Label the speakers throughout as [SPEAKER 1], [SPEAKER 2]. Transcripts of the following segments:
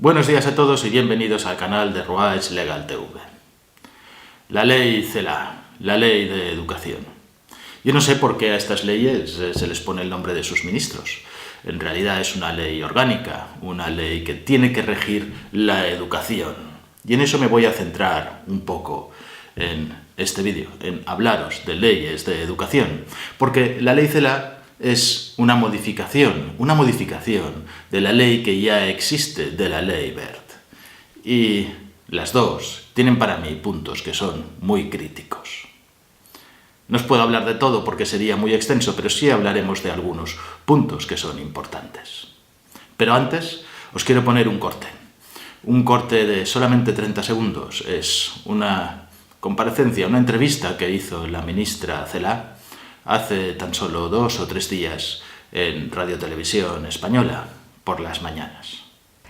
[SPEAKER 1] Buenos días a todos y bienvenidos al canal de Ruach Legal TV. La ley CELA, la ley de educación. Yo no sé por qué a estas leyes se les pone el nombre de sus ministros. En realidad es una ley orgánica, una ley que tiene que regir la educación. Y en eso me voy a centrar un poco en este vídeo, en hablaros de leyes de educación. Porque la ley CELA es una modificación de la ley que ya existe, de la ley Wert. Y las dos tienen para mí puntos que son muy críticos. No os puedo hablar de todo porque sería muy extenso, pero sí hablaremos de algunos puntos que son importantes. Pero antes os quiero poner un corte. Un corte de solamente 30 segundos. Es una comparecencia, una entrevista que hizo la ministra CELA hace tan solo 2 o 3 días en Radio Televisión Española, por las mañanas.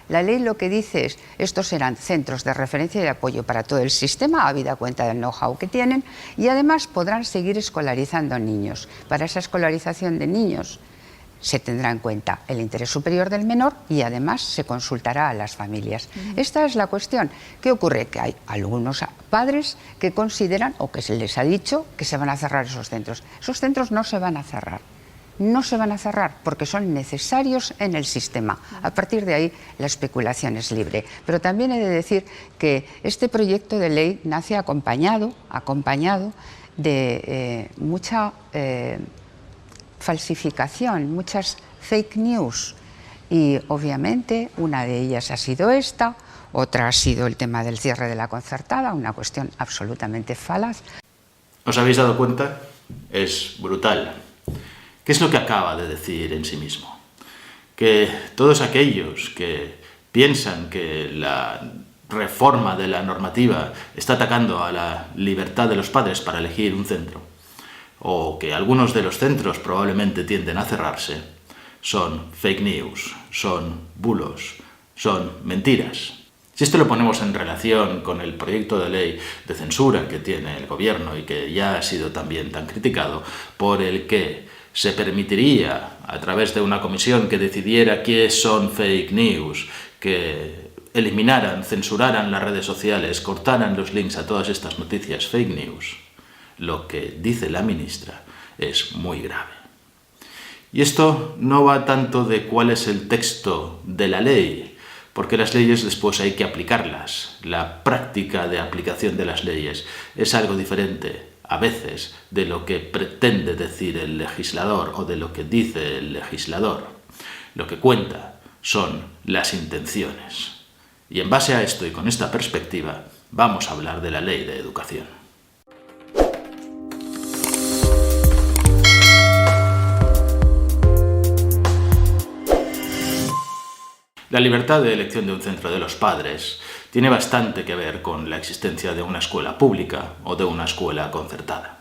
[SPEAKER 2] La ley lo que dice es, estos serán centros de referencia y de apoyo para todo el sistema, habida cuenta del know-how que tienen, y además podrán seguir escolarizando niños. Para esa escolarización de niños se tendrá en cuenta el interés superior del menor y además se consultará a las familias. Esta es la cuestión. ¿Qué ocurre? Que hay algunos padres que consideran, o que se les ha dicho, que se van a cerrar esos centros. Esos centros no se van a cerrar. No se van a cerrar porque son necesarios en el sistema. A partir de ahí la especulación es libre. Pero también he de decir que este proyecto de ley nace acompañado de mucha falsificación, muchas fake news. Y obviamente una de ellas ha sido esta, otra ha sido el tema del cierre de la concertada, una cuestión absolutamente falaz.
[SPEAKER 1] ¿Os habéis dado cuenta? Es brutal. ¿Qué es lo que acaba de decir en sí mismo? Que todos aquellos que piensan que la reforma de la normativa está atacando a la libertad de los padres para elegir un centro, o que algunos de los centros probablemente tienden a cerrarse, son fake news, son bulos, son mentiras. Si esto lo ponemos en relación con el proyecto de ley de censura que tiene el gobierno y que ya ha sido también tan criticado, por el que se permitiría, a través de una comisión que decidiera qué son fake news, que eliminaran, censuraran las redes sociales, cortaran los links a todas estas noticias fake news, lo que dice la ministra es muy grave. Y esto no va tanto de cuál es el texto de la ley, porque las leyes después hay que aplicarlas. La práctica de aplicación de las leyes es algo diferente a veces de lo que pretende decir el legislador o de lo que dice el legislador. Lo que cuenta son las intenciones. Y en base a esto y con esta perspectiva vamos a hablar de la ley de educación. La libertad de elección de un centro de los padres tiene bastante que ver con la existencia de una escuela pública o de una escuela concertada.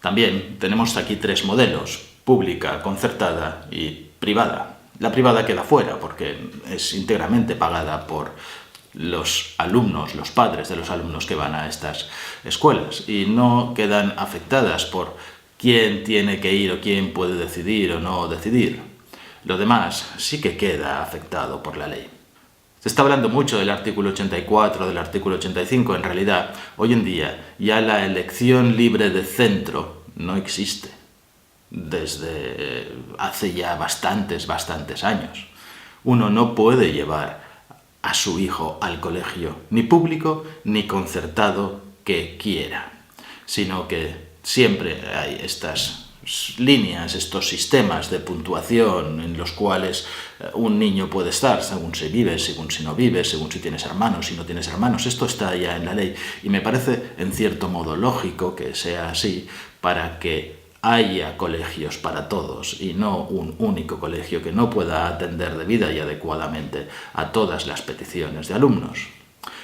[SPEAKER 1] También tenemos aquí 3 modelos: pública, concertada y privada. La privada queda fuera porque es íntegramente pagada por los alumnos, los padres de los alumnos que van a estas escuelas, y no quedan afectadas por quién tiene que ir o quién puede decidir o no decidir. Lo demás sí que queda afectado por la ley. Se está hablando mucho del artículo 84, del artículo 85. En realidad, hoy en día ya la elección libre de centro no existe. Desde hace ya bastantes años. Uno no puede llevar a su hijo al colegio, ni público ni concertado que quiera, sino que siempre hay estas líneas, estos sistemas de puntuación en los cuales un niño puede estar según si vive, según si no vive, según si tienes hermanos, si no tienes hermanos. Esto está ya en la ley y me parece en cierto modo lógico que sea así para que haya colegios para todos y no un único colegio que no pueda atender debida y adecuadamente a todas las peticiones de alumnos.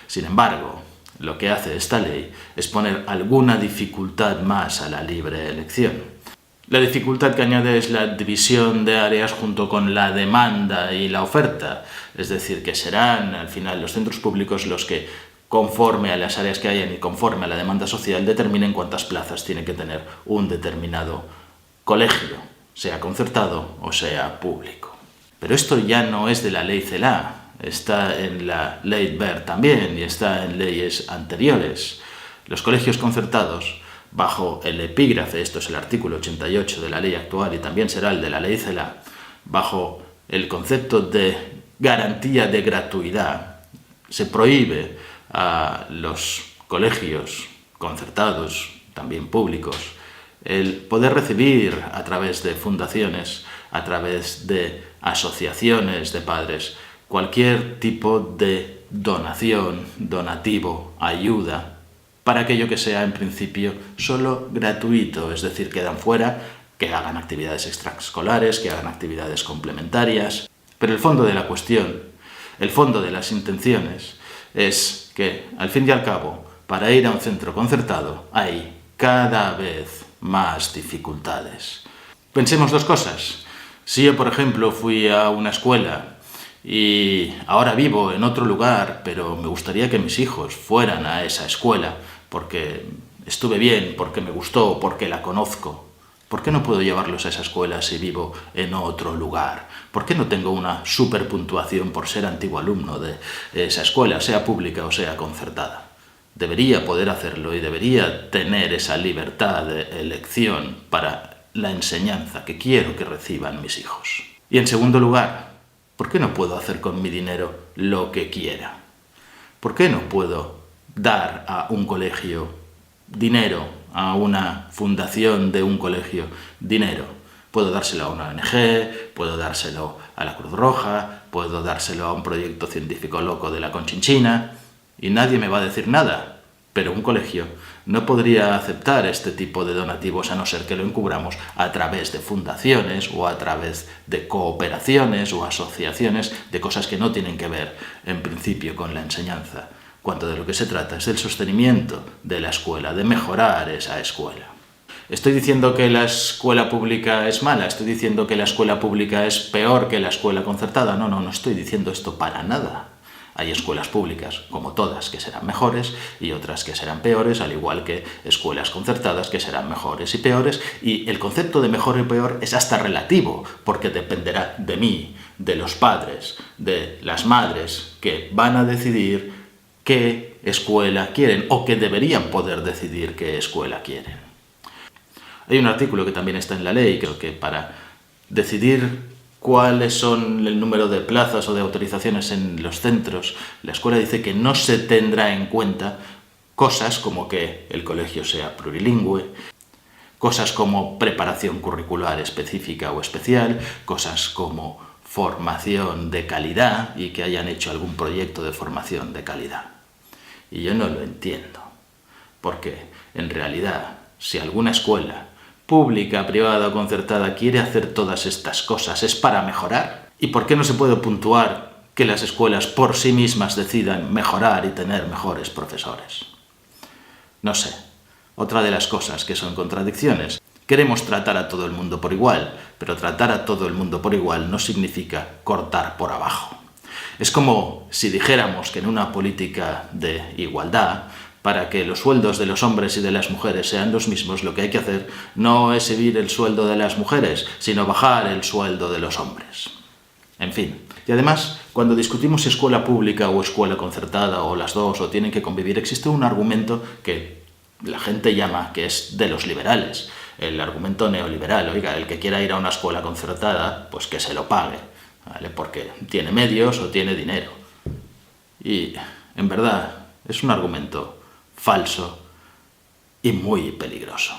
[SPEAKER 1] Sin embargo, lo que hace esta ley es poner alguna dificultad más a la libre elección. La dificultad que añade es la división de áreas junto con la demanda y la oferta, es decir, que serán al final los centros públicos los que, conforme a las áreas que hayan y conforme a la demanda social, determinen cuántas plazas tiene que tener un determinado colegio, sea concertado o sea público. Pero esto ya no es de la ley CELA, está en la ley Wert también y está en leyes anteriores. Los colegios concertados, bajo el epígrafe, esto es el artículo 88 de la ley actual y también será el de la ley CELA, bajo el concepto de garantía de gratuidad, se prohíbe a los colegios concertados, también públicos, el poder recibir a través de fundaciones, a través de asociaciones de padres, cualquier tipo de donación, donativo, ayuda, para aquello que sea en principio solo gratuito, es decir, quedan fuera que hagan actividades extraescolares, que hagan actividades complementarias. Pero el fondo de la cuestión, el fondo de las intenciones, es que, al fin y al cabo, para ir a un centro concertado hay cada vez más dificultades. Pensemos dos cosas. Si yo, por ejemplo, fui a una escuela y ahora vivo en otro lugar, pero me gustaría que mis hijos fueran a esa escuela porque estuve bien, porque me gustó, porque la conozco, ¿por qué no puedo llevarlos a esa escuela si vivo en otro lugar? ¿Por qué no tengo una superpuntuación por ser antiguo alumno de esa escuela, sea pública o sea concertada? Debería poder hacerlo y debería tener esa libertad de elección para la enseñanza que quiero que reciban mis hijos. Y en segundo lugar, ¿por qué no puedo hacer con mi dinero lo que quiera? ¿Por qué no puedo dar a un colegio dinero, a una fundación de un colegio dinero? Puedo dárselo a una ONG, puedo dárselo a la Cruz Roja, puedo dárselo a un proyecto científico loco de la Conchinchina y nadie me va a decir nada. Pero un colegio no podría aceptar este tipo de donativos a no ser que lo encubramos a través de fundaciones o a través de cooperaciones o asociaciones de cosas que no tienen que ver en principio con la enseñanza, cuando de lo que se trata es del sostenimiento de la escuela, de mejorar esa escuela. ¿Estoy diciendo que la escuela pública es mala? ¿Estoy diciendo que la escuela pública es peor que la escuela concertada? No estoy diciendo esto para nada. Hay escuelas públicas, como todas, que serán mejores y otras que serán peores, al igual que escuelas concertadas que serán mejores y peores. Y el concepto de mejor y peor es hasta relativo, porque dependerá de mí, de los padres, de las madres, que van a decidir qué escuela quieren o que deberían poder decidir qué escuela quieren. Hay un artículo que también está en la ley, creo que para decidir cuáles son el número de plazas o de autorizaciones en los centros, la escuela dice que no se tendrá en cuenta cosas como que el colegio sea plurilingüe, cosas como preparación curricular específica o especial, cosas como formación de calidad y que hayan hecho algún proyecto de formación de calidad. Y yo no lo entiendo, porque en realidad, si alguna escuela pública, privada o concertada quiere hacer todas estas cosas, ¿es para mejorar? ¿Y por qué no se puede puntuar que las escuelas por sí mismas decidan mejorar y tener mejores profesores? No sé, otra de las cosas que son contradicciones. Queremos tratar a todo el mundo por igual, pero tratar a todo el mundo por igual no significa cortar por abajo. Es como si dijéramos que en una política de igualdad, para que los sueldos de los hombres y de las mujeres sean los mismos, lo que hay que hacer no es subir el sueldo de las mujeres, sino bajar el sueldo de los hombres. En fin. Y además, cuando discutimos escuela pública o escuela concertada, o las dos, o tienen que convivir, existe un argumento que la gente llama que es de los liberales, el argumento neoliberal. Oiga, el que quiera ir a una escuela concertada, pues que se lo pague, ¿vale? Porque tiene medios o tiene dinero. Y, en verdad, es un argumento falso y muy peligroso.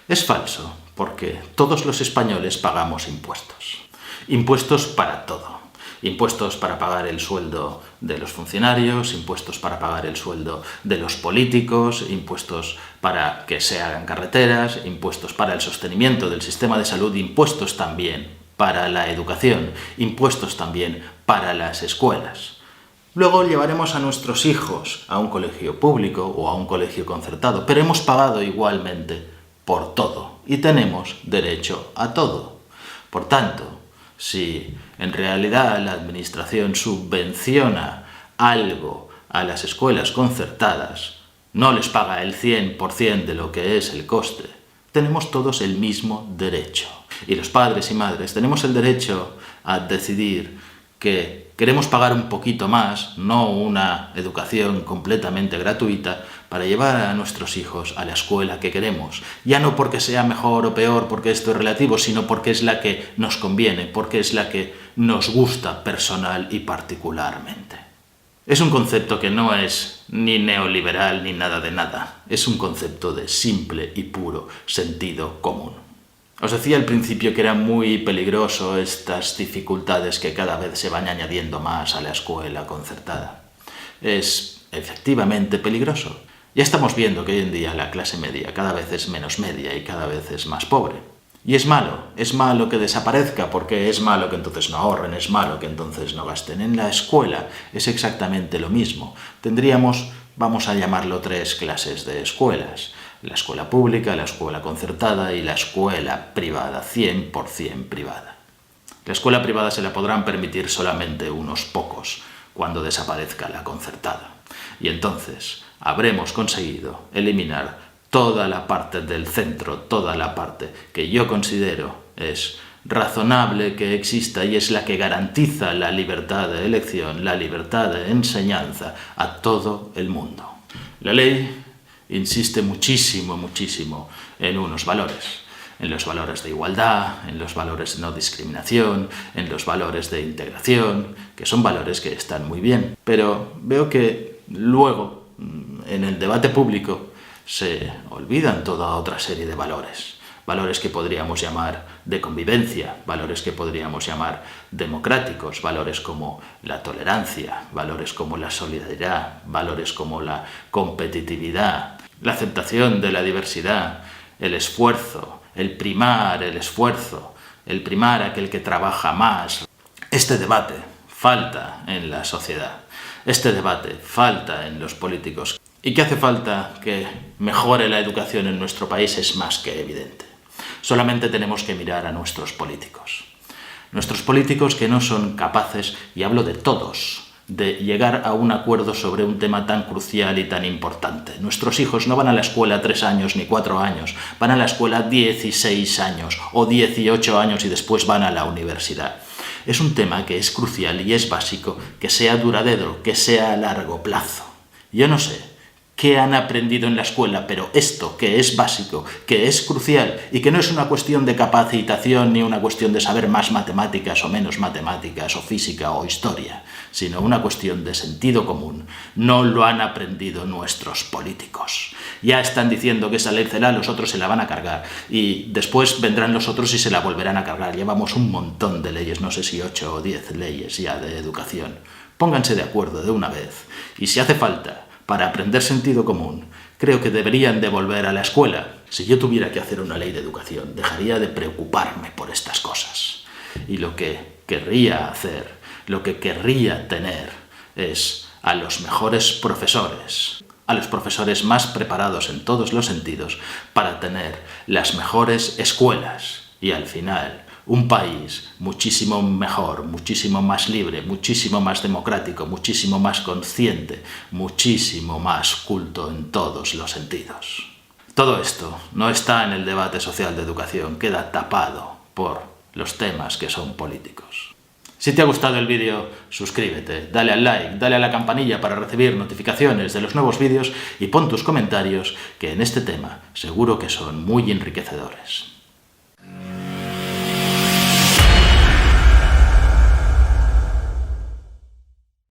[SPEAKER 1] Es falso porque todos los españoles pagamos impuestos. Impuestos para todo. Impuestos para pagar el sueldo de los funcionarios, impuestos para pagar el sueldo de los políticos, impuestos para que se hagan carreteras, impuestos para el sostenimiento del sistema de salud, impuestos también para la educación, impuestos también para las escuelas. Luego llevaremos a nuestros hijos a un colegio público o a un colegio concertado, pero hemos pagado igualmente por todo y tenemos derecho a todo. Por tanto, si en realidad la administración subvenciona algo a las escuelas concertadas, no les paga el 100% de lo que es el coste, tenemos todos el mismo derecho. Y los padres y madres tenemos el derecho a decidir qué Queremos pagar un poquito más, no una educación completamente gratuita, para llevar a nuestros hijos a la escuela que queremos. Ya no porque sea mejor o peor, porque esto es relativo, sino porque es la que nos conviene, porque es la que nos gusta personal y particularmente. Es un concepto que no es ni neoliberal ni nada de nada. Es un concepto de simple y puro sentido común. Os decía al principio que era muy peligroso estas dificultades que cada vez se van añadiendo más a la escuela concertada. Es efectivamente peligroso. Ya estamos viendo que hoy en día la clase media cada vez es menos media y cada vez es más pobre. Y es malo que desaparezca porque es malo que entonces no ahorren, es malo que entonces no gasten. En la escuela es exactamente lo mismo. Tendríamos, vamos a llamarlo, 3 clases de escuelas. La escuela pública, la escuela concertada y la escuela privada, 100% privada. La escuela privada se la podrán permitir solamente unos pocos cuando desaparezca la concertada. Y entonces habremos conseguido eliminar toda la parte del centro, toda la parte que yo considero es razonable que exista y es la que garantiza la libertad de elección, la libertad de enseñanza a todo el mundo. La ley insiste muchísimo en unos valores. En los valores de igualdad, en los valores de no discriminación, en los valores de integración, que son valores que están muy bien. Pero veo que luego, en el debate público, se olvidan toda otra serie de valores. Valores que podríamos llamar de convivencia, valores que podríamos llamar democráticos, valores como la tolerancia, valores como la solidaridad, valores como la competitividad, la aceptación de la diversidad, el esfuerzo, el primar el esfuerzo, el primar aquel que trabaja más. Este debate falta en la sociedad, este debate falta en los políticos. Y que hace falta que mejore la educación en nuestro país es más que evidente. Solamente tenemos que mirar a nuestros políticos. Nuestros políticos que no son capaces, y hablo de todos, de llegar a un acuerdo sobre un tema tan crucial y tan importante. Nuestros hijos no van a la escuela 3 años ni 4 años, van a la escuela 16 años o 18 años y después van a la universidad. Es un tema que es crucial y es básico, que sea duradero, que sea a largo plazo. Yo no sé qué han aprendido en la escuela, pero esto que es básico, que es crucial y que no es una cuestión de capacitación ni una cuestión de saber más matemáticas o menos matemáticas o física o historia, sino una cuestión de sentido común, no lo han aprendido nuestros políticos. Ya están diciendo que esa ley CELA los otros se la van a cargar y después vendrán los otros y se la volverán a cargar. Llevamos un montón de leyes, no sé si 8 o 10 leyes ya de educación. Pónganse de acuerdo de una vez y si hace falta, para aprender sentido común, creo que deberían de volver a la escuela. Si yo tuviera que hacer una ley de educación, dejaría de preocuparme por estas cosas. Y lo que querría hacer, lo que querría tener, es a los mejores profesores, a los profesores más preparados en todos los sentidos, para tener las mejores escuelas y al final un país muchísimo mejor, muchísimo más libre, muchísimo más democrático, muchísimo más consciente, muchísimo más culto en todos los sentidos. Todo esto no está en el debate social de educación, queda tapado por los temas que son políticos. Si te ha gustado el vídeo, suscríbete, dale al like, dale a la campanilla para recibir notificaciones de los nuevos vídeos y pon tus comentarios que en este tema seguro que son muy enriquecedores.